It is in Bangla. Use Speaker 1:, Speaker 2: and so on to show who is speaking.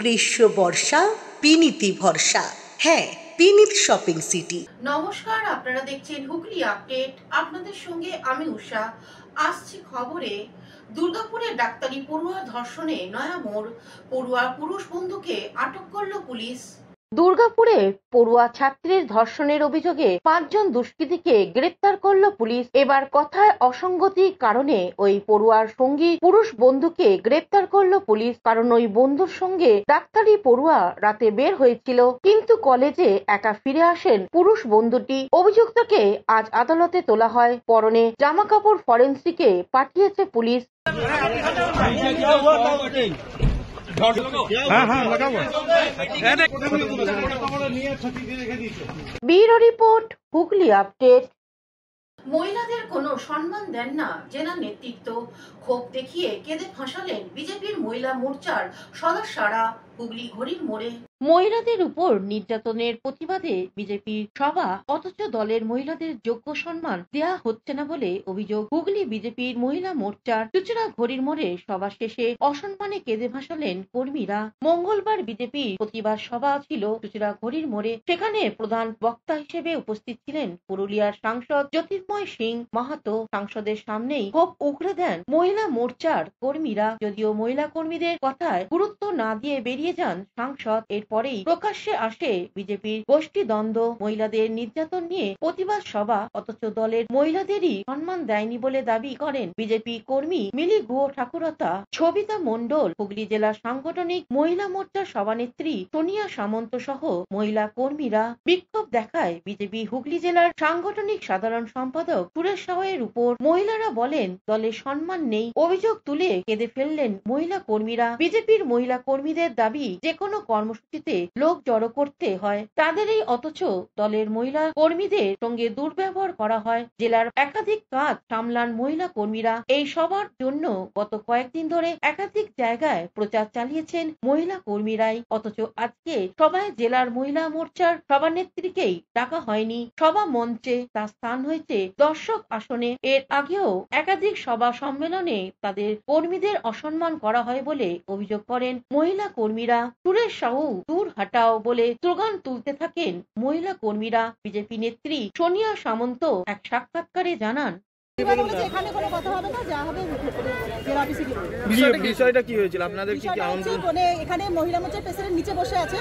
Speaker 1: গ্রীষ্ম বর্ষা বিনীতি ভরসা। হ্যাঁ, বিনীত শপিং সিটি।
Speaker 2: নমস্কার, আপনারা দেখছেন হুগলি আপডেট। আপনাদের সঙ্গে আমি উষা। আসছি খবরে, দুর্গাপুরে ডাক্তারি পড়ুয়া ধর্ষণে নয়া মোড়। পড়ুয়া পুরুষ বন্ধুকে আটক করল পুলিশ।
Speaker 3: দুর্গাপুরে পড়ুয়া ছাত্রীর ধর্ষণের অভিযোগে 5 জন দুষ্কৃতীকে গ্রেপ্তার করল পুলিশ। এবার কথায় অসঙ্গতি কারণে ওই পড়ুয়ার সঙ্গী পুরুষ বন্ধুকে গ্রেপ্তার করল পুলিশ। কারণ ওই বন্ধুর সঙ্গে ডাক্তারি পড়ুয়া রাতে বের হয়েছিল, কিন্তু কলেজে একা ফিরে আসেন পুরুষ বন্ধুটি। অভিযুক্তকে আজ আদালতে তোলা হয়। পরনে জামা কাপড় ফরেন্সিকে পাঠিয়েছে police. Bureau report, Hooghly update.
Speaker 2: মহিলাদের কোনো সম্মান দেন না জেলা নেতৃত্ব। ক্ষোভ দেখিয়ে কেঁদে ফাঁসালেন বিজেপির মহিলা মোর্চার সদস্যরা হুগলি ঘড়ির মোড়ে।
Speaker 3: মহিলাদের উপর নির্যাতনের প্রতিবাদে বিজেপির সভা, অথচ দলের মহিলাদের যোগ্য সম্মান দেয়া হচ্ছে না বলে অভিযোগ হুগলি বিজেপির মহিলা মোর্চার। চুচুড়া ঘড়ির মোড়ে সভা শেষে অসম্মানে কেঁদে ভাসালেন কর্মীরা। মঙ্গলবার বিজেপির প্রতিবাদ সভা ছিল চুচুড়া ঘড়ির মোড়ে। সেখানে প্রধান বক্তা হিসেবে উপস্থিত ছিলেন পুরুলিয়ার সাংসদ জ্যোতির্ময় সিং মাহাতো। সাংসদের সামনেই ক্ষোভ উগরে দেন মহিলা মোর্চার কর্মীরা। যদিও মহিলা কর্মীদের কথায় গুরুত্ব না দিয়ে বেরিয়ে যান সাংসদ, এরপরেই প্রকাশ্যে আসে বিজেপির গোষ্ঠী দ্বন্দ্ব। মহিলাদের নির্যাতন নিয়ে প্রতিবাদ সভা, অথচ দলের মহিলাদেরই সম্মান দেয়নি বলে দাবি করেন বিজেপি কর্মী মিলি গুহ ঠাকুরতা, ছবিতা মণ্ডল। হুগলি জেলা সাংগঠনিক মহিলা মোর্চার সভানেত্রী সোনিয়া সামন্ত সহ মহিলা কর্মীরা বিক্ষোভ দেখায় বিজেপি হুগলি জেলার সাংগঠনিক সাধারণ সম্পাদক সুরেশ সাহের উপর। মহিলারা বলেন দলের সম্মান নেই। অভিযোগ তুলে কেঁদে ফেললেন মহিলা কর্মীরা। বিজেপির মহিলা কর্মীদের দাবি, যে কোনো কর্মসূচিতে লোক জড়ো করতে হয় তাদেরই, অথচ দলের মহিলা কর্মীদের সঙ্গে দুর্ব্যবহার করা হয়। জেলার একাধিক কাজ সামলান মহিলা কর্মীরা। এই সবার জন্য গত কয়েকদিন ধরে একাধিক জায়গায় প্রচার চালিয়েছেন মহিলা কর্মীরাই, অথচ আজকে সভায় জেলার মহিলা মোর্চার সভানেত্রীকেই ডাকা হয়নি। সভা মঞ্চে তার স্থান হয়েছে দর্শক আসনে। এর আগেও একাধিক সভা সম্মেলনে তাদের কর্মীদের অসম্মান করা হয় বলে অভিযোগ করেন মহিলা কর্মীরা। সুরেশ সাহু দূর হাটাও বলে স্লোগান তুলতে থাকেন মহিলা কর্মীরা। বিজেপি নেত্রী সোনিয়া সামন্ত এক সাক্ষাৎকারে জানান,
Speaker 4: বিষয়টা কি হয়েছিল আপনাদের? কি আমন্ত্রণ?
Speaker 5: এখানে মহিলা মোর্চার প্রেসিডেন্ট নিচে বসে আছে,